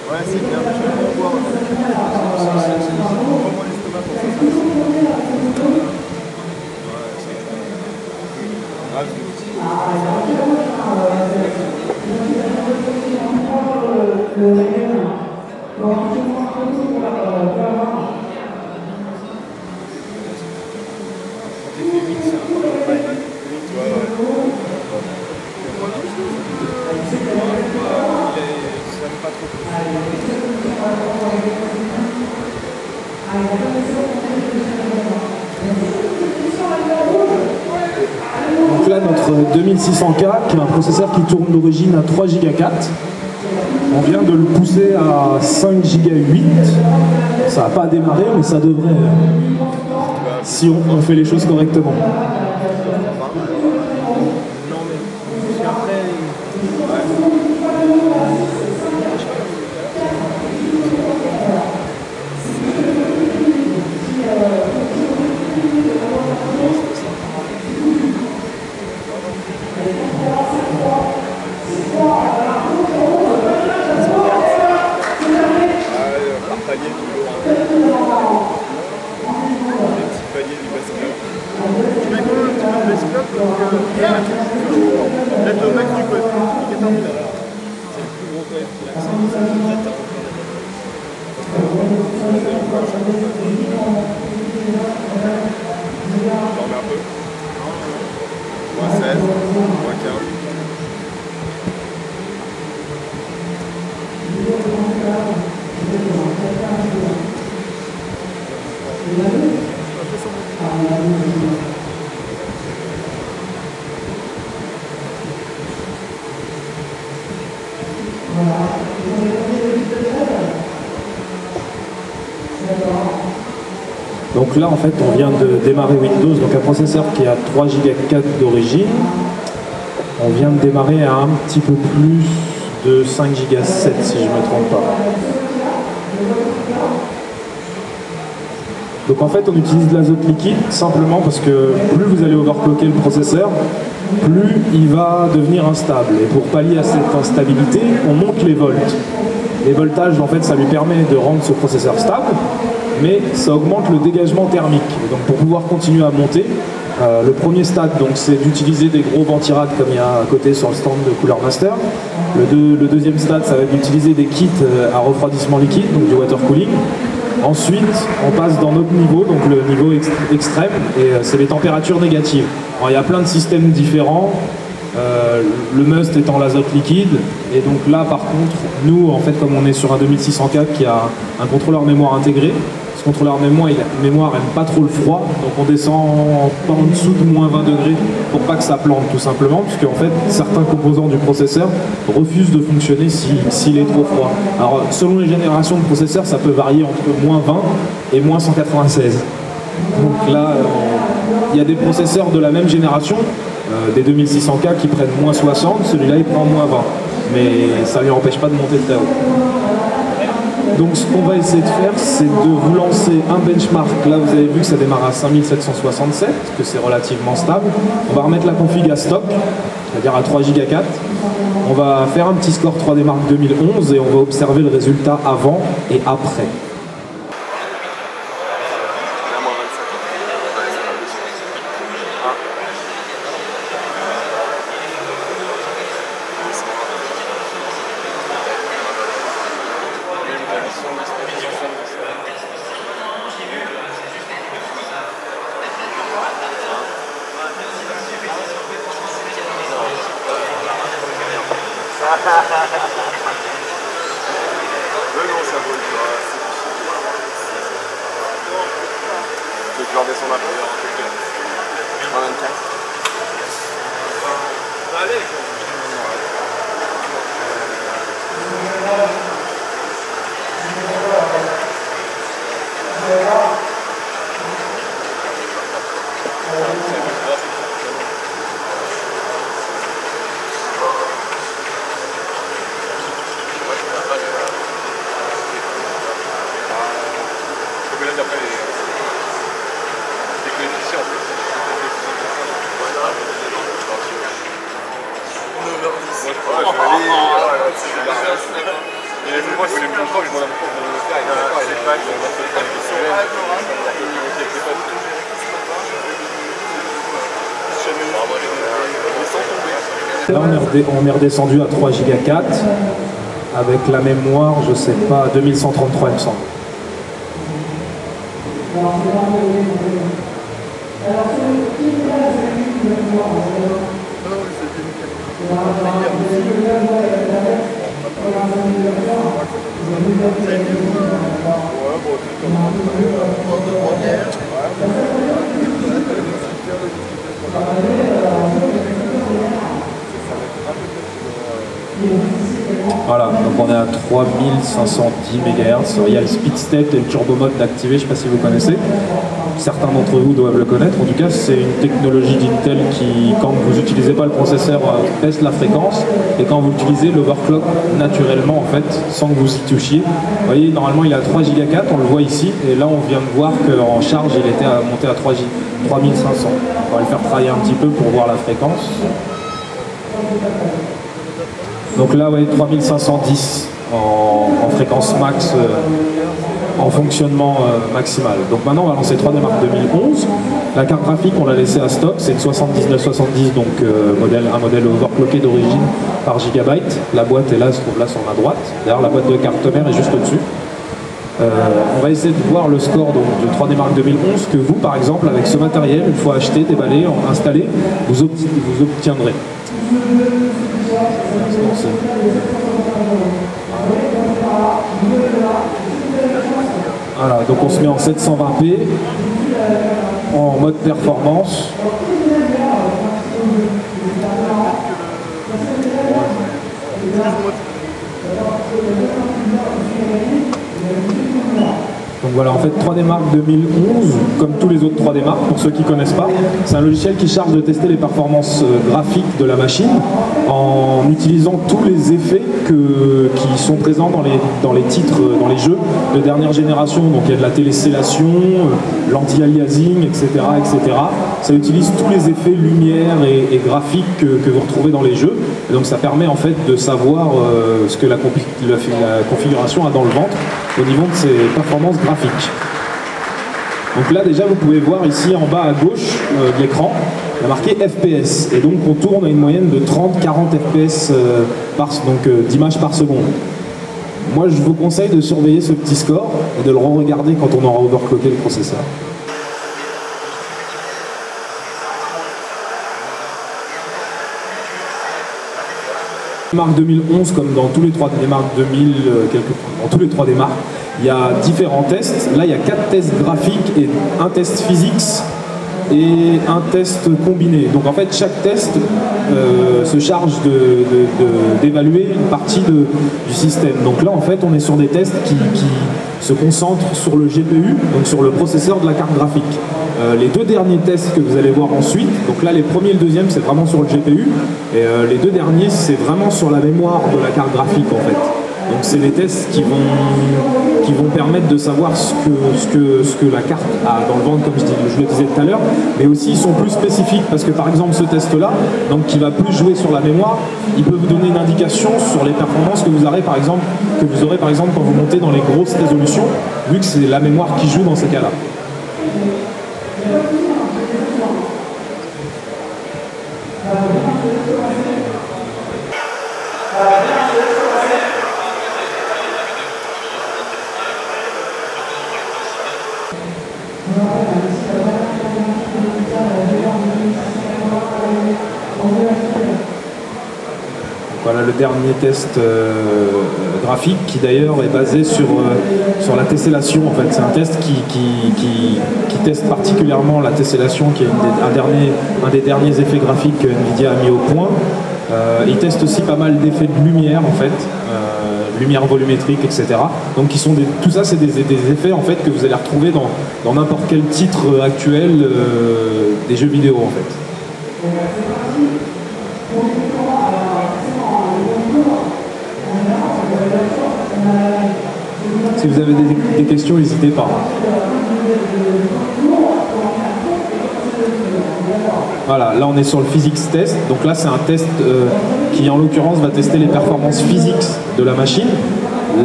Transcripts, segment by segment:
Ouais, c'est bien, je vais aller voir. Donc là, notre 2600K, qui est un processeur qui tourne d'origine à 3 Go 4, on vient de le pousser à 5 Go 8. Ça n'a pas démarré, mais ça devrait, si on fait les choses correctement. Donc là, en fait, on vient de démarrer Windows, donc un processeur qui a 3 Go 4 d'origine. On vient de démarrer à un petit peu plus de 5 Go 7, si je ne me trompe pas. Donc en fait, on utilise de l'azote liquide simplement parce que plus vous allez overclocker le processeur, plus il va devenir instable. Et pour pallier à cette instabilité, on monte les volts. Les voltages, en fait, ça lui permet de rendre ce processeur stable, mais ça augmente le dégagement thermique. Et donc pour pouvoir continuer à monter, le premier stade, c'est d'utiliser des gros ventirades comme il y a à côté sur le stand de Cooler Master. Le deuxième stade, ça va être d'utiliser des kits à refroidissement liquide, donc du water cooling. Ensuite, on passe dans notre niveau, donc le niveau extrême, et c'est les températures négatives. Alors, il y a plein de systèmes différents, le must étant l'azote liquide, et donc là par contre, nous en fait comme on est sur un 2600K qui a un contrôleur mémoire intégré, ce contrôleur mémoire aime pas trop le froid, donc on descend pas en dessous de moins 20 degrés pour pas que ça plante tout simplement, puisque en fait certains composants du processeur refusent de fonctionner s'il est trop froid. Alors selon les générations de processeurs, ça peut varier entre moins 20 et moins 196. Donc là, il y a des processeurs de la même génération, des 2600K qui prennent moins 60, celui-là il prend moins 20, mais ça ne lui empêche pas de monter très haut. Donc ce qu'on va essayer de faire, c'est de vous lancer un benchmark. Là vous avez vu que ça démarre à 5767, que c'est relativement stable. On va remettre la config à stock, c'est-à-dire à 3 Go 4. On va faire un petit score 3D Mark 2011 et on va observer le résultat avant et après. Non, ça vaut le coup. Tu veux que je leur descende un peu en 24. Allez. moi, c'est le contrôle, je m'en ai pas de le faire. C'est pas que on a fait la question. Là, on est redescendu à 3 Go 4 avec la mémoire, je sais pas, 2133 il me semble. Voilà, donc on est à 3510 MHz. Il y a le speed step et le turbo mode d'activer, je ne sais pas si vous connaissez. Certains d'entre vous doivent le connaître. En tout cas, c'est une technologie d'Intel qui, quand vous n'utilisez pas le processeur, baisse la fréquence. Et quand vous l'utilisez, l'overclock naturellement, en fait, sans que vous y touchiez. Vous voyez, normalement, il est à 3 Go 4, on le voit ici. Et là, on vient de voir qu'en charge, il était monté à 3500. On va le faire travailler un petit peu pour voir la fréquence. Donc là, ouais, 3510 en fréquence max, en fonctionnement maximal. Donc maintenant, on va lancer 3D Mark 2011. La carte graphique, on l'a laissée à stock, c'est une 7970, donc un modèle overclocké d'origine par gigabyte. La boîte est là, se trouve là sur ma droite. D'ailleurs, la boîte de carte mère est juste au-dessus. On va essayer de voir le score donc, de 3D Mark 2011 que vous, par exemple, avec ce matériel, une fois acheté, déballé, installé, vous obtiendrez. Voilà, donc on se met en 720p en mode performance. Donc voilà, en fait 3D Mark 2011, comme tous les autres 3D Mark, pour ceux qui ne connaissent pas, c'est un logiciel qui charge de tester les performances graphiques de la machine en utilisant tous les effets qui sont présents dans les titres, dans les jeux de dernière génération. Donc il y a de la télescellation, l'anti-aliasing, etc., etc. Ça utilise tous les effets lumière et graphiques que vous retrouvez dans les jeux. Et donc ça permet en fait de savoir ce que la configuration a dans le ventre au niveau de ses performances graphiques. Donc là déjà vous pouvez voir ici en bas à gauche de l'écran, il y a marqué FPS et donc on tourne à une moyenne de 30-40 FPS d'images par seconde. Moi je vous conseille de surveiller ce petit score et de le re-regarder quand on aura overclocké le processeur. Mark 2011, comme dans tous les 3D Mark 2000, dans tous les 3D Mark, il y a différents tests. Là, il y a 4 tests graphiques et un test physics et un test combiné. Donc en fait, chaque test se charge d'évaluer une partie du système. Donc là, en fait, on est sur des tests qui se concentrent sur le GPU, donc sur le processeur de la carte graphique. Les deux derniers tests que vous allez voir ensuite, donc là les premiers et le deuxième c'est vraiment sur le GPU, et les deux derniers c'est vraiment sur la mémoire de la carte graphique en fait. Donc c'est des tests qui vont permettre de savoir ce que la carte a dans le ventre, comme je le disais tout à l'heure, mais aussi ils sont plus spécifiques parce que par exemple ce test-là, donc qui va plus jouer sur la mémoire, il peut vous donner une indication sur les performances que vous aurez par exemple quand vous montez dans les grosses résolutions, vu que c'est la mémoire qui joue dans ces cas-là. Voilà le dernier test graphique qui d'ailleurs est basé sur la tessellation en fait. C'est un test qui teste particulièrement la tessellation qui est un des derniers effets graphiques que Nvidia a mis au point. Il teste aussi pas mal d'effets de lumière en fait, lumière volumétrique, etc. Donc tout ça c'est des effets en fait que vous allez retrouver dans n'importe quel titre actuel des jeux vidéo en fait. Si vous avez des questions, n'hésitez pas. Voilà, là on est sur le physics test. Donc là c'est un test qui en l'occurrence va tester les performances physiques de la machine.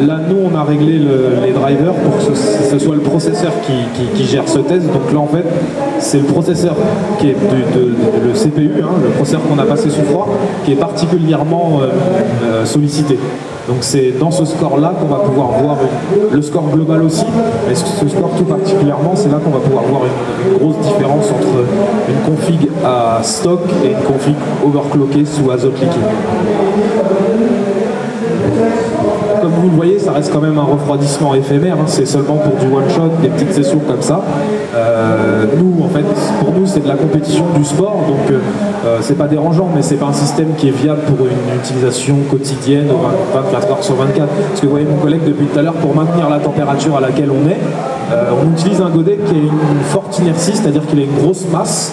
Là, nous, on a réglé les drivers pour que ce soit le processeur qui gère ce test. Donc là, en fait, c'est le processeur qui est le CPU, hein, le processeur qu'on a passé sous froid, qui est particulièrement sollicité. Donc c'est dans ce score-là qu'on va pouvoir voir le score global aussi, mais ce score tout particulièrement, c'est là qu'on va pouvoir voir une grosse différence entre une config à stock et une config overclockée sous azote liquide. Comme vous le voyez, ça reste quand même un refroidissement éphémère, hein, c'est seulement pour du one-shot, des petites sessions comme ça. Nous, en fait, pour nous, c'est de la compétition du sport, donc c'est pas dérangeant, mais c'est pas un système qui est viable pour une utilisation quotidienne, 24 heures sur 24. Parce que vous voyez mon collègue depuis tout à l'heure, pour maintenir la température à laquelle on est, on utilise un godet qui a une forte inertie, c'est-à-dire qu'il a une grosse masse.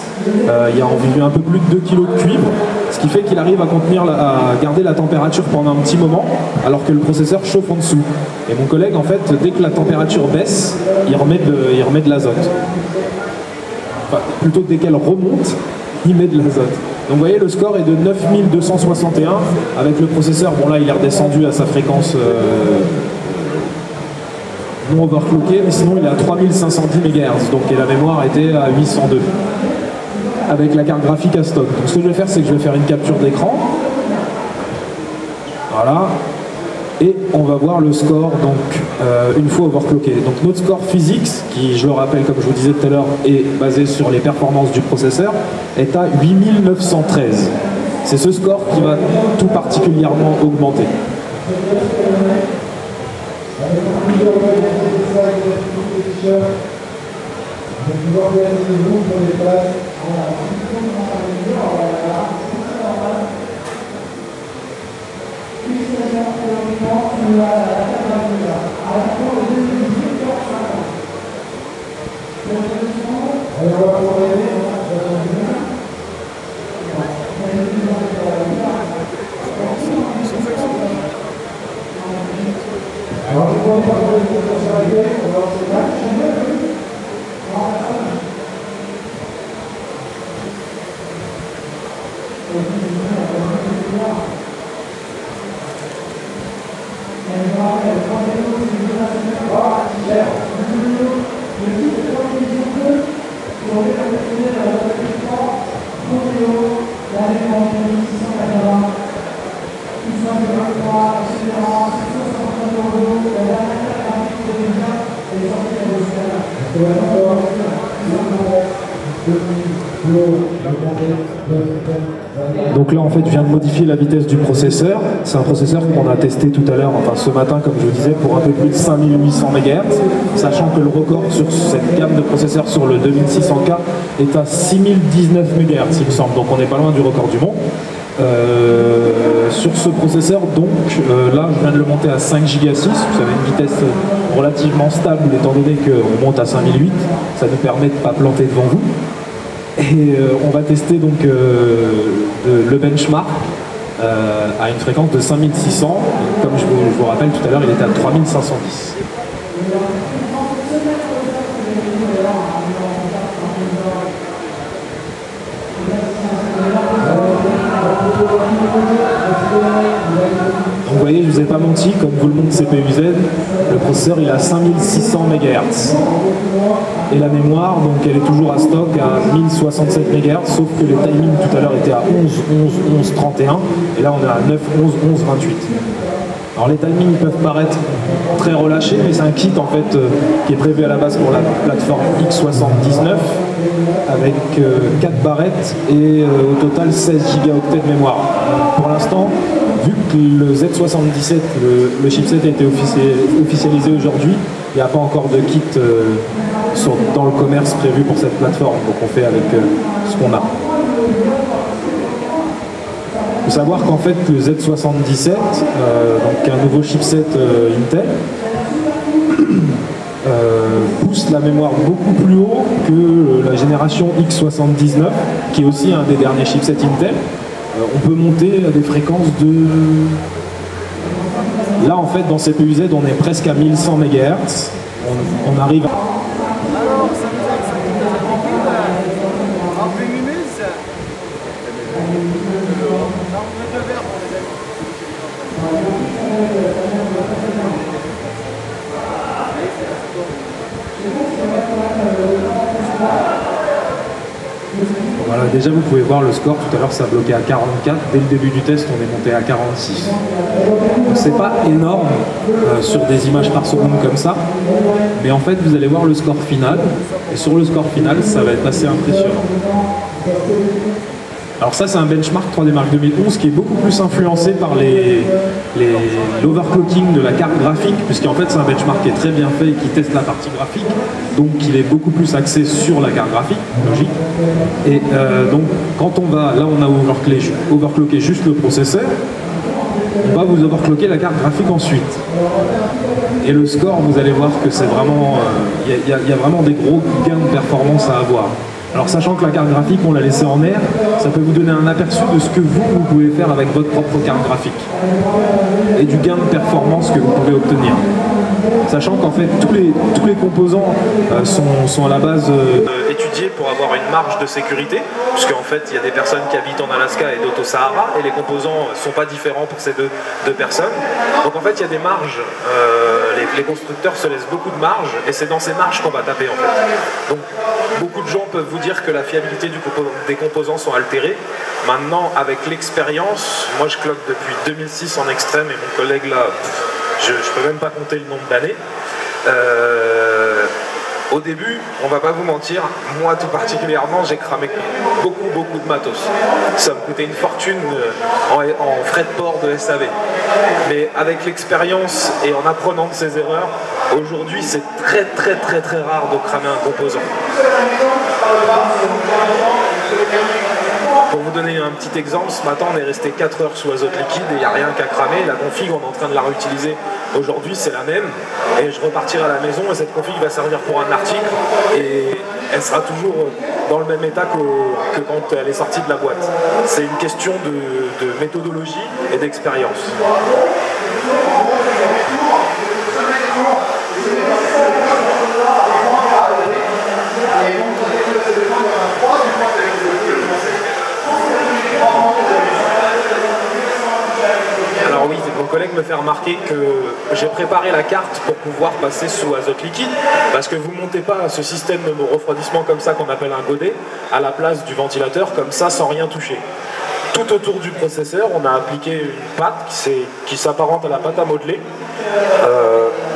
Il y a environ un peu plus de 2 kg de cuivre, ce qui fait qu'il arrive à garder la température pendant un petit moment, alors que le processeur chauffe en dessous. Et mon collègue, en fait, dès que la température baisse, il remet de l'azote. Enfin, plutôt dès qu'elle remonte, il met de l'azote. Donc vous voyez, le score est de 9261 avec le processeur. Bon là, il est redescendu à sa fréquence non overclockée, mais sinon il est à 3510 MHz, donc et la mémoire était à 802 avec la carte graphique à stock. Donc ce que je vais faire, c'est que je vais faire une capture d'écran. Voilà. Et on va voir le score donc une fois overclocké. Donc notre score physique, qui je le rappelle comme je vous disais tout à l'heure, est basé sur les performances du processeur, est à 8913. C'est ce score qui va tout particulièrement augmenter. Donc là, en fait, je viens de modifier la vitesse du processeur. C'est un processeur qu'on a testé tout à l'heure, enfin ce matin, comme je vous disais, pour un peu plus de 5800 MHz, sachant que le record sur cette gamme de processeurs sur le 2600K est à 6019 MHz, il me semble. Donc on n'est pas loin du record du monde. Sur ce processeur, donc, là, je viens de le monter à 5 Go 6. Vous avez une vitesse relativement stable, étant donné qu'on monte à 5008. Ça nous permet de ne pas planter devant vous. Et on va tester donc le benchmark à une fréquence de 5600. Comme je vous rappelle tout à l'heure, il était à 3510. Donc vous voyez, je ne vous ai pas menti, comme vous le montre CPU-Z, le processeur il est à 5600 MHz. Et la mémoire, donc elle est toujours à stock à 1067 MHz, sauf que le timing tout à l'heure était à 11, 11, 11, 31, et là on est à 9, 11, 11, 28. Alors les timings peuvent paraître très relâchés, mais c'est un kit en fait qui est prévu à la base pour la plateforme X79 avec 4 barrettes et au total 16 Go de mémoire. Pour l'instant, vu que le Z77, le chipset a été officialisé aujourd'hui, il n'y a pas encore de kit dans le commerce prévu pour cette plateforme, donc on fait avec ce qu'on a. Il faut savoir qu'en fait le Z77, donc un nouveau chipset Intel, pousse la mémoire beaucoup plus haut que la génération X79, qui est aussi un des derniers chipsets Intel. On peut monter à des fréquences de... Là en fait dans CPU-Z on est presque à 1100 MHz. On arrive à... Alors, ça nous a en 2 minutes. On met 2 verres pour les amis. Déjà, vous pouvez voir le score. Tout à l'heure, ça bloquait à 44. Dès le début du test, on est monté à 46. Donc, c'est pas énorme sur des images par seconde comme ça. Mais en fait, vous allez voir le score final. Et sur le score final, ça va être assez impressionnant. Alors ça, c'est un benchmark 3D Mark 2011 qui est beaucoup plus influencé par l'overclocking de la carte graphique, puisqu'en fait, c'est un benchmark qui est très bien fait et qui teste la partie graphique. Donc, il est beaucoup plus axé sur la carte graphique, logique. Et donc, quand on va, là, on a overclocké juste le processeur. On va vous overclocker la carte graphique ensuite. Et le score, vous allez voir que c'est vraiment... Il y a vraiment des gros gains de performance à avoir. Alors sachant que la carte graphique, on l'a laissée en air, ça peut vous donner un aperçu de ce que vous pouvez faire avec votre propre carte graphique. Et du gain de performance que vous pouvez obtenir. Sachant qu'en fait, tous les composants sont à la base étudiés pour avoir une marge de sécurité, puisqu'en fait, il y a des personnes qui habitent en Alaska et d'autres au Sahara, et les composants ne sont pas différents pour ces deux personnes. Donc en fait, il y a des marges, les constructeurs se laissent beaucoup de marge, et c'est dans ces marges qu'on va taper en fait. Donc beaucoup de gens peuvent vous dire que la fiabilité des composants sont altérées. Maintenant, avec l'expérience, moi je cloque depuis 2006 en extrême, et mon collègue là, je peux même pas compter le nombre d'années. Au début, on va pas vous mentir, moi tout particulièrement, j'ai cramé beaucoup de matos. Ça me coûtait une fortune en frais de port de SAV. Mais avec l'expérience et en apprenant de ses erreurs, aujourd'hui c'est très rare de cramer un composant. Pour vous donner un petit exemple, ce matin on est resté 4 heures sous azote liquide et il n'y a rien qu'à cramer. La config, on est en train de la réutiliser aujourd'hui, c'est la même. Et je repartirai à la maison et cette config va servir pour un article et elle sera toujours dans le même état que quand elle est sortie de la boîte. C'est une question de méthodologie et d'expérience. Alors oui, mon collègue me fait remarquer que j'ai préparé la carte pour pouvoir passer sous azote liquide, parce que vous ne montez pas ce système de refroidissement comme ça qu'on appelle un godet à la place du ventilateur comme ça sans rien toucher. Tout autour du processeur, on a appliqué une pâte qui s'apparente à la pâte à modeler,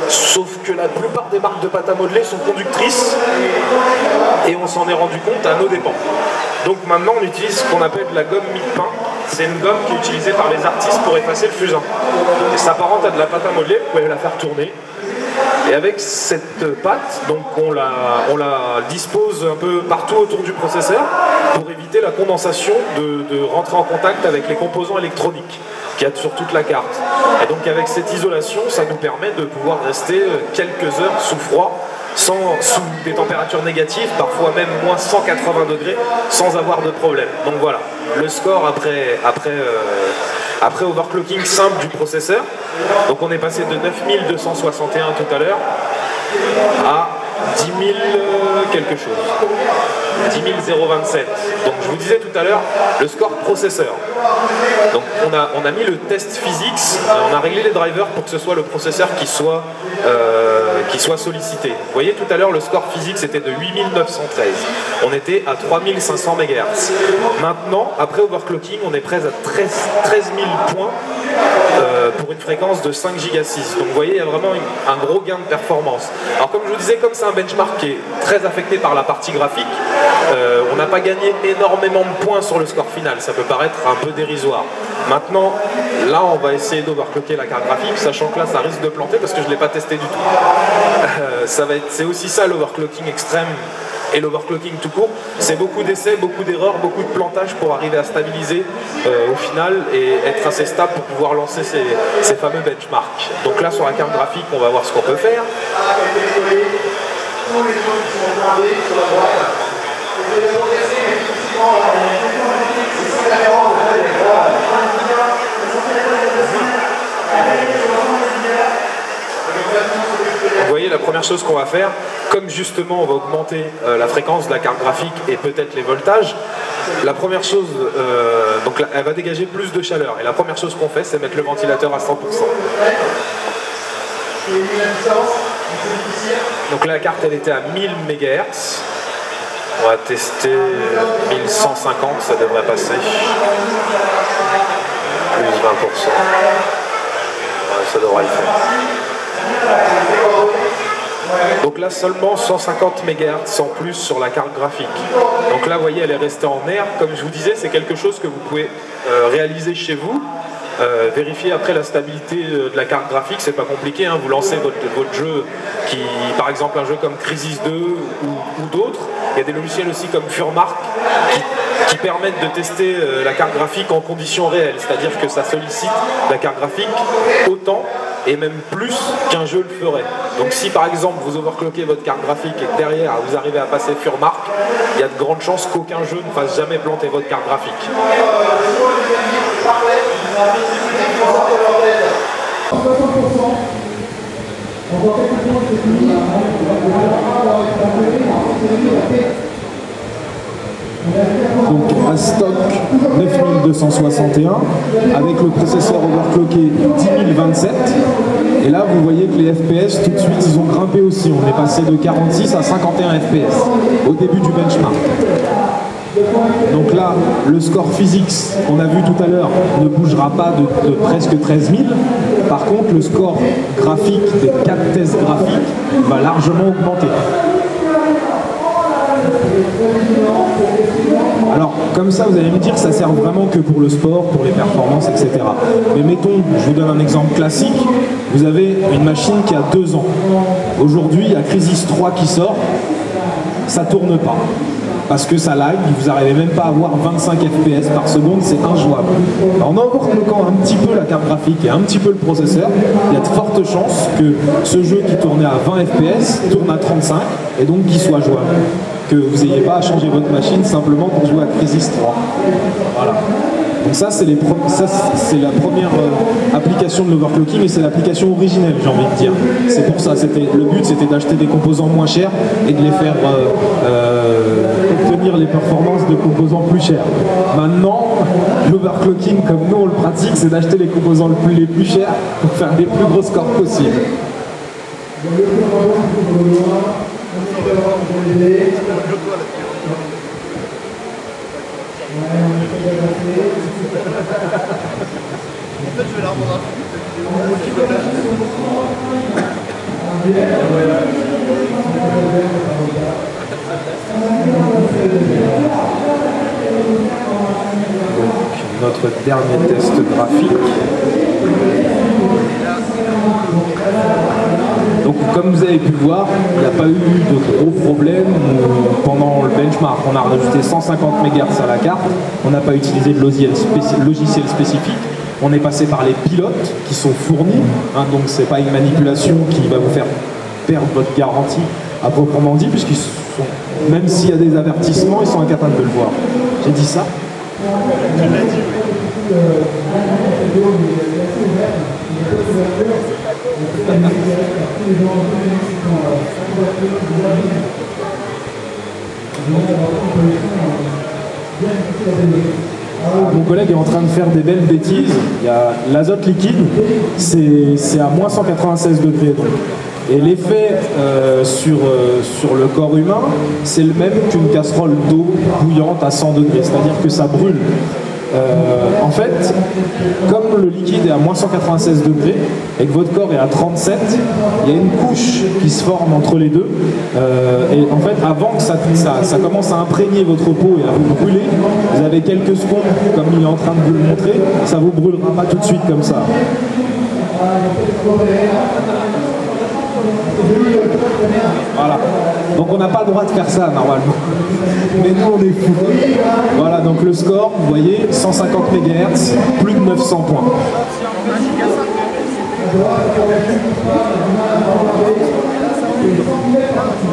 sauf que la plupart des marques de pâte à modeler sont conductrices et on s'en est rendu compte à nos dépens. Donc maintenant on utilise ce qu'on appelle de la gomme mie-pain. C'est une gomme qui est utilisée par les artistes pour effacer le fusain. Et ça s'apparente à de la pâte à modeler, vous pouvez la faire tourner. Et avec cette pâte, donc on la dispose un peu partout autour du processeur pour éviter la condensation de rentrer en contact avec les composants électroniques qu'il y a sur toute la carte. Et donc avec cette isolation, ça nous permet de pouvoir rester quelques heures sous froid, sous des températures négatives, parfois même moins 180 degrés, sans avoir de problème. Donc voilà, le score après overclocking simple du processeur. Donc on est passé de 9261 tout à l'heure à 10 000 quelque chose. 10 027. Donc je vous disais tout à l'heure, le score processeur. Donc on a mis le test physics, on a réglé les drivers pour que ce soit le processeur qui soit sollicité. Vous voyez tout à l'heure le score physique c'était de 8913. On était à 3500 MHz. Maintenant, après overclocking, on est prêt à 13 000 points pour une fréquence de 5 GHz. Donc vous voyez, il y a vraiment un gros gain de performance. Alors comme je vous disais, comme c'est un benchmark qui est très affecté par la partie graphique, on n'a pas gagné énormément de points sur le score final. Ça peut paraître un peu dérisoire. Maintenant, là, on va essayer d'overclocker la carte graphique, sachant que là, ça risque de planter parce que je ne l'ai pas testé du tout. C'est aussi ça l'overclocking extrême et l'overclocking tout court. C'est beaucoup d'essais, beaucoup d'erreurs, beaucoup de plantages pour arriver à stabiliser au final et être assez stable pour pouvoir lancer ces fameux benchmarks. Donc là, sur la carte graphique, on va voir ce qu'on peut faire. Vous voyez, la première chose qu'on va faire, comme justement on va augmenter la fréquence de la carte graphique et peut-être les voltages, la première chose, donc là, elle va dégager plus de chaleur. Et la première chose qu'on fait, c'est mettre le ventilateur à 100%. Donc là, la carte, elle était à 1000 MHz. On va tester 1150, ça devrait passer. Plus 20%. Ouais, ça devrait le faire. Donc là seulement 150 MHz sans plus sur la carte graphique. Donc là vous voyez elle est restée en air. Comme je vous disais, c'est quelque chose que vous pouvez réaliser chez vous. Vérifier après la stabilité de la carte graphique, c'est pas compliqué, hein. Vous lancez votre jeu, par exemple un jeu comme Crysis 2 ou d'autres. Il y a des logiciels aussi comme Furmark qui permettent de tester la carte graphique en conditions réelles, c'est-à-dire que ça sollicite la carte graphique autant et même plus qu'un jeu le ferait. Donc si par exemple vous overclockez votre carte graphique et que derrière vous arrivez à passer Furmark, il y a de grandes chances qu'aucun jeu ne fasse jamais planter votre carte graphique. Donc à stock 9261 avec le processeur overclocké 10027 et là vous voyez que les FPS tout de suite ils ont grimpé aussi, on est passé de 46 à 51 FPS au début du benchmark. Donc là, le score physique qu'on a vu tout à l'heure ne bougera pas de presque 13 000. Par contre, le score graphique des 4 tests graphiques va largement augmenter. Alors, comme ça, vous allez me dire, ça sert vraiment que pour le sport, pour les performances, etc. Mais mettons, je vous donne un exemple classique. Vous avez une machine qui a 2 ans. Aujourd'hui, il y a Crysis 3 qui sort. Ça tourne pas. Parce que ça lag, vous n'arrivez même pas à avoir 25 FPS par seconde, c'est injouable. Alors, en overclockant un petit peu la carte graphique et un petit peu le processeur, il y a de fortes chances que ce jeu qui tournait à 20 FPS tourne à 35 et donc qu'il soit jouable. Que vous n'ayez pas à changer votre machine simplement pour jouer à Crysis 3. Voilà. Donc ça, c'est la première application de l'overclocking et c'est l'application originelle, j'ai envie de dire. C'est pour ça, le but c'était d'acheter des composants moins chers et de les faire obtenir les performances de composants plus chers. Maintenant, l'overclocking comme nous on le pratique, c'est d'acheter les composants les plus chers pour faire les plus gros scores possibles. En fait, je vais la rendre un Donc, notre dernier test graphique. Donc comme vous avez pu le voir, il n'y a pas eu de gros problèmes pendant le benchmark. On a rajouté 150 MHz à la carte, on n'a pas utilisé de logiciel spécifique, on est passé par les pilotes qui sont fournis, hein, donc c'est pas une manipulation qui va vous faire perdre votre garantie à proprement dit, puisqu'ils sont, même s'il y a des avertissements, ils sont incapables de le voir. J'ai dit ça ? Tu l'as dit, oui. Mon collègue est en train de faire des belles bêtises. Il y a l'azote liquide, c'est à moins 196 degrés. Donc. Et l'effet sur le corps humain, c'est le même qu'une casserole d'eau bouillante à 100 degrés, c'est-à-dire que ça brûle. En fait, comme le liquide est à moins 196 degrés et que votre corps est à 37, il y a une couche qui se forme entre les deux. Et en fait, avant que ça commence à imprégner votre peau et à vous brûler, vous avez quelques secondes, comme il est en train de vous le montrer, ça vous brûlera pas tout de suite comme ça. Voilà. Donc on n'a pas le droit de faire ça normalement. Mais nous on est fous. Voilà, donc le score, vous voyez, 150 MHz, plus de 900 points.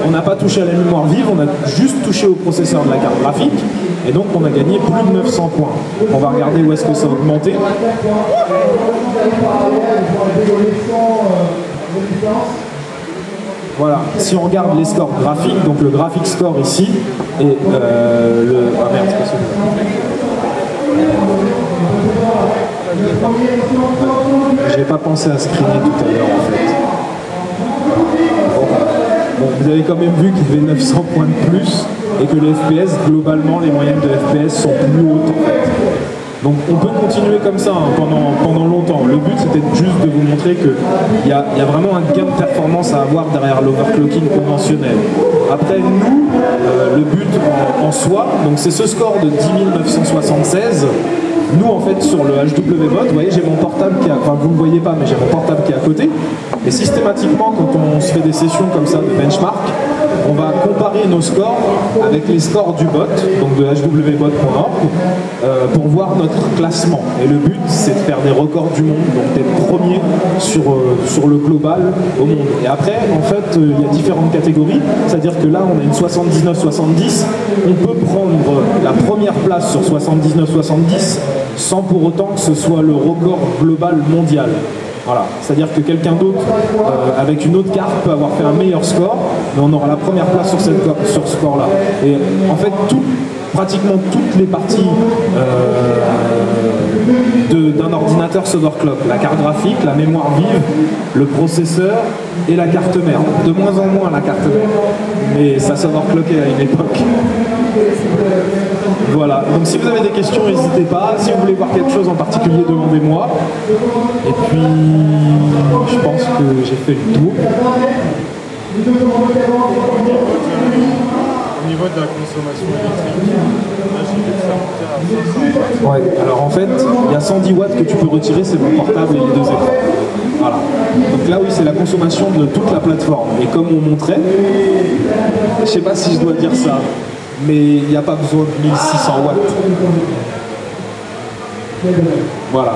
On n'a pas touché à la mémoire vive, on a juste touché au processeur de la carte graphique. Et donc on a gagné plus de 900 points. On va regarder où est-ce que ça a augmenté. Voilà, si on regarde les scores graphiques, donc le graphic score ici, et le... Ah merde, c'est pas celui-là. J'ai pas pensé à screener tout à l'heure en fait. Bon, vous avez quand même vu qu'il y avait 900 points de plus et que les FPS, globalement, les moyennes de FPS sont plus hautes en fait. Donc on peut continuer comme ça hein, pendant longtemps. Le but c'était juste de vous montrer qu'il y a vraiment un gain de performance à avoir derrière l'overclocking conventionnel. Après nous, le but en soi, donc c'est ce score de 10 976. Nous en fait sur le HWBot, vous voyez j'ai mon portable qui est, enfin vous ne le voyez pas mais j'ai mon portable qui est à côté. Et systématiquement quand on se fait des sessions comme ça de benchmark, on va comparer nos scores avec les scores du bot, donc de hwbot.org, pour voir notre classement. Et le but, c'est de faire des records du monde, donc d'être premier sur le global au monde. Et après, en fait, il y a différentes catégories, c'est-à-dire que là, on a une 79-70, on peut prendre la première place sur 79-70 sans pour autant que ce soit le record global mondial. Voilà, c'est-à-dire que quelqu'un d'autre avec une autre carte peut avoir fait un meilleur score, mais on aura la première place sur ce score-là. Et en fait, pratiquement toutes les parties d'un ordinateur s'overclock. La carte graphique, la mémoire vive, le processeur et la carte mère. De moins en moins la carte mère, mais ça s'overclockait à une époque. Voilà, donc si vous avez des questions, n'hésitez pas. Si vous voulez voir quelque chose en particulier, demandez-moi. Et puis, je pense que j'ai fait le tour. Au niveau de la consommation électrique, là j'ai vu que ça montait à 500 watts. Ouais, alors en fait, il y a 110 watts que tu peux retirer, c'est mon portable et les deux écrans. Voilà. Donc là, oui, c'est la consommation de toute la plateforme. Et comme on montrait, je sais pas si je dois dire ça, mais il n'y a pas besoin de 1600 watts. Voilà.